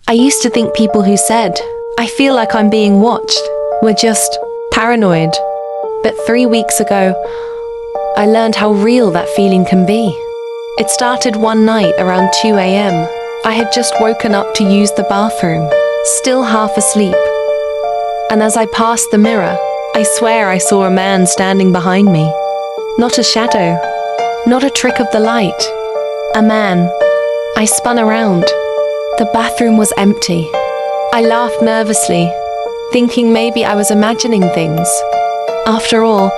I used to think people who said, "I feel like I'm being watched," were just paranoid. But 3 weeks ago, I learned how real that feeling can be. It started one night around 2 a.m. I had just woken up to use the bathroom, still half asleep. And as I passed the mirror, I swear I saw a man standing behind me. Not a shadow, not a trick of the light. A man. I spun around. The bathroom was empty. I laughed nervously, thinking maybe I was imagining things. After all,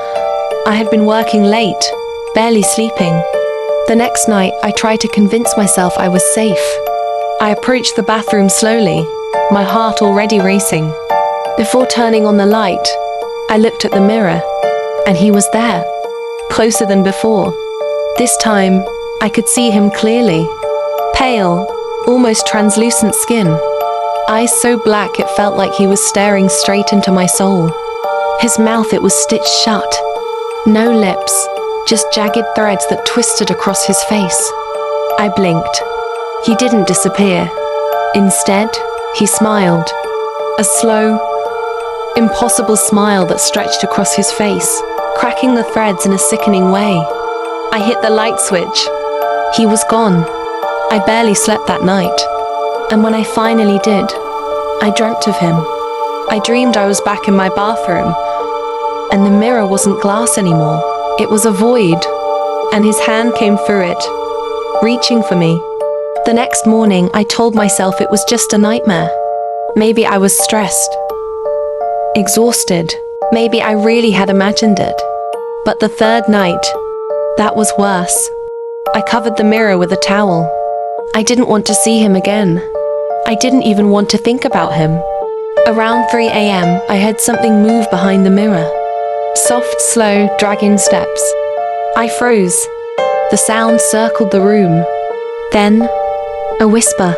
I had been working late, barely sleeping. The next night, I tried to convince myself I was safe. I approached the bathroom slowly, my heart already racing. Before turning on the light, I looked at the mirror, and he was there, closer than before. This time, I could see him clearly. Pale, almost translucent skin. Eyes so black it felt like he was staring straight into my soul. His mouth, it was stitched shut. No lips, just jagged threads that twisted across his face. I blinked. He didn't disappear. Instead, he smiled. A slow, impossible smile that stretched across his face, cracking the threads in a sickening way. I hit the light switch. He was gone. I barely slept that night. And when I finally did, I dreamt of him. I dreamed I was back in my bathroom, and the mirror wasn't glass anymore. It was a void, and his hand came through it, reaching for me. The next morning, I told myself it was just a nightmare. Maybe I was stressed, exhausted. Maybe I really had imagined it. But the third night, that was worse. I covered the mirror with a towel. I didn't want to see him again. I didn't even want to think about him. Around 3 a.m., I heard something move behind the mirror. Soft, slow, dragging steps. I froze. The sound circled the room. Then, a whisper.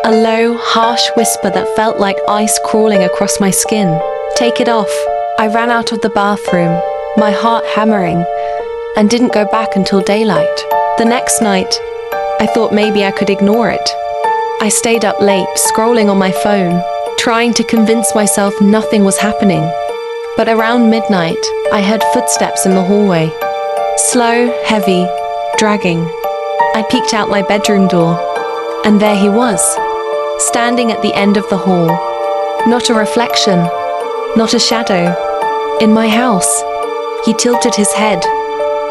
A low, harsh whisper that felt like ice crawling across my skin. "Take it off." I ran out of the bathroom, my heart hammering, and didn't go back until daylight. The next night, I thought maybe I could ignore it. I stayed up late, scrolling on my phone, trying to convince myself nothing was happening. But around midnight, I heard footsteps in the hallway. Slow, heavy, dragging. I peeked out my bedroom door, and there he was, standing at the end of the hall. Not a reflection, not a shadow. In my house. He tilted his head,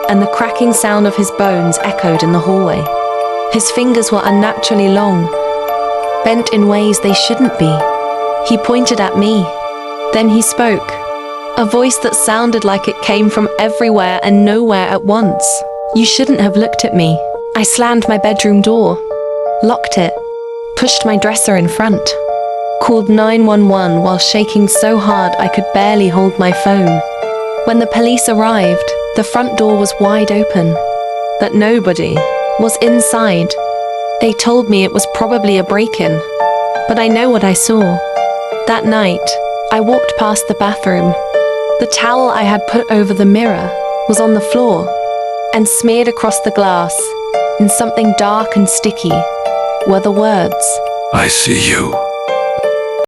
and the cracking sound of his bones echoed in the hallway. His fingers were unnaturally long, bent in ways they shouldn't be. He pointed at me. Then he spoke, a voice that sounded like it came from everywhere and nowhere at once. "You shouldn't have looked at me." I slammed my bedroom door, locked it, pushed my dresser in front, called 911 while shaking so hard I could barely hold my phone. When the police arrived, the front door was wide open, but nobody was inside. They told me it was probably a break-in, but I know what I saw. That night, I walked past the bathroom. The towel I had put over the mirror was on the floor, and smeared across the glass, in something dark and sticky, were the words, "I see you."